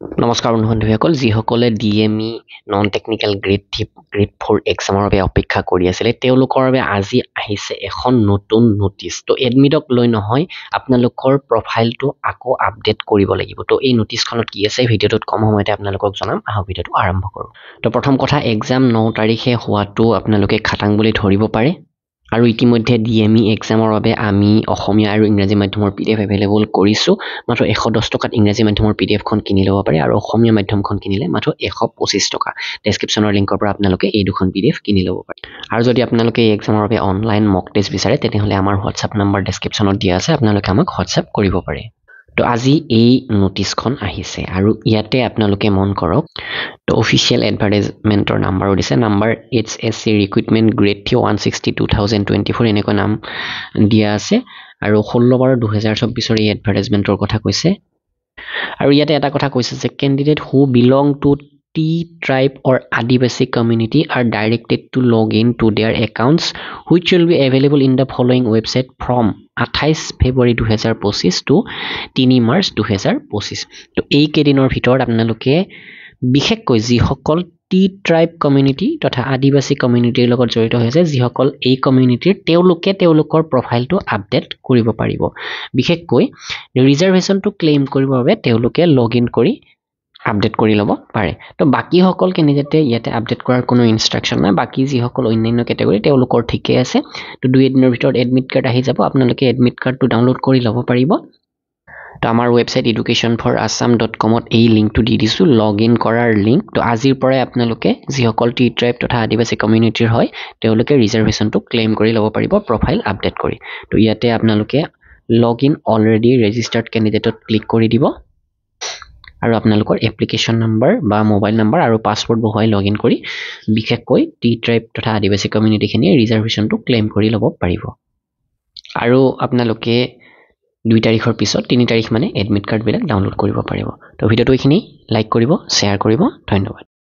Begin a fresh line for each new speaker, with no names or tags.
নমস্কাৰ বন্ধুসকল যিসকলে ডিএমই নন টেকনিক্যাল গ্ৰেড 4 এক্সামৰ বাবে অপেক্ষা কৰি আছিল তেওঁলোকৰ বাবে আজি আহিছে এখন নতুন নোটিছ তো এডমিটক লৈ নহয় আপোনালোকৰ প্ৰফাইলটো আকৌ আপডেট কৰিব লাগিব তো এই নোটিছখনত কি আছে ভিডিঅ'টোত কম সময়তে আপোনালোকক জনাম আহক ভিডিঅ'টো আৰম্ভ কৰোঁ তো প্ৰথম কথা এক্সাম 9 তাৰিখে হোৱাটো আপোনালোকে খাটাং বুলি ধৰিব পাৰে আৰু ইতিমধ্যে ডিএমই এক্সামৰ বাবে আমি অসমীয়া আৰু ইংৰাজী মাধ্যমৰ পিডিএফ এভেইলেবল কৰিছো মাত্ৰ 110 টকাত ইংৰাজী মাধ্যমৰ পিডিএফখন কিনি ল'ব পাৰে আৰু অসমীয়া মাধ্যমখন কিনিলে মাত্ৰ 125 টকা ডেসক্ৰিপচনৰ লিংকৰ পৰা আপোনালোকে এই দুখন পিডিএফ কিনি ল'ব পাৰে আৰু যদি আপোনালোকে এই এক্সামৰ বাবে অনলাইন মক টেষ্ট বিচাৰে তেতিয়াহ'লে আমাৰ হোৱাটছআপ নম্বৰ ডেসক্ৰিপচনত দিয়া আছে আপোনালোকে আমাক হোৱাটছআপ কৰিব পাৰে তো আজি এই নোটিছখন আহিছে আৰু ইয়াতে আপোনালোকে মন কৰক তো অফিচিয়েল এডভাৰটাইজমেন্টৰ নাম্বাৰো দিছে নাম্বাৰ HSC ৰিক্ৰুটমেন্ট গ্ৰেড 160 2024 এনেকৈ নাম দিয়া আছে আৰু 16/2024 এই এডভাৰটাইজমেন্টৰ কথা কৈছে আৰু ইয়াতে এটা কথা কৈছে যে candidate who belong to T tribe or Adivasi community are directed to log in to their accounts which will be available in the following website from 28 February 2025 to 3 March 2025 তো এই কেইদিনৰ ভিতৰত আপোনালোকে বিশেষকৈ যিসকল টি ট্ৰাইব কমিউনিটি তথা আদিবাসী কমিউনিটিৰ লগত জড়িত হৈছে যিসকল এই কমিউনিটিৰ তেওঁলোকৰ প্ৰফাইলটো আপডেট কৰিব পাৰিব বিশেষকৈ ৰিজাৰ্ভেশনটো ক্লেইম কৰিবৰ বাবে তেওঁলোকে লগইন কৰি আপডেট কৰি ল'ব পাৰে তো বাকি সকল কেণ্ডিডেটে ইয়াতে আপডেট কৰাৰ কোনো ইনষ্ট্ৰাকচন নাই বাকি যিসকল অন্যান্য কেটেগৰী তেওঁলোকৰ ঠিকে আছে তো 2 দিনৰ ভিতৰত এডমিট কাৰ্ড আহি যাব আপোনালোকে এডমিট কাৰ্ডটো ডাউনলোড কৰি ল'ব পাৰিব তো আমাৰ ওয়েবসাইট educationforassam.com ত এই লিংকটো দি দিছো লগইন কৰাৰ লিংক তো আজিৰ পৰাই আপোনালোকে যিসকল টি ট্ৰাইব তথা আদিবাসী কমিউনিটিৰ হয় তেওঁলোকে ৰিজাৰ্ভেশনটো ক্লেইম কৰি ল'ব পাৰিব প্ৰফাইল আপডেট কৰি তো ইয়াতে আপোনালোকে লগইন অলৰেডি ৰেজিষ্টাৰ্ড কেণ্ডিডেটত ক্লিক কৰি দিব আৰু আপোনালোকৰ এপ্লিকেশন নম্বৰ বা মোবাইল নম্বৰ আৰু পাসওয়াৰ্ড বহুৱাই লগইন কৰি বিশেষকৈ টি ট্ৰাইব তথা আদিবাসী কমিউনিটিখিনিয়ে ৰিজাৰ্ভেশনটো ক্লেইম কৰি ল'ব পাৰিব আৰু আপোনালোকে 2 তাৰিখৰ পিছত 3 তাৰিখ মানে এডমিট কাৰ্ড বিলাক ডাউনলোড কৰিব পাৰিব তো ভিডিঅ'টো এইখিনি লাইক কৰিব শ্বেয়াৰ কৰিব ধন্যবাদ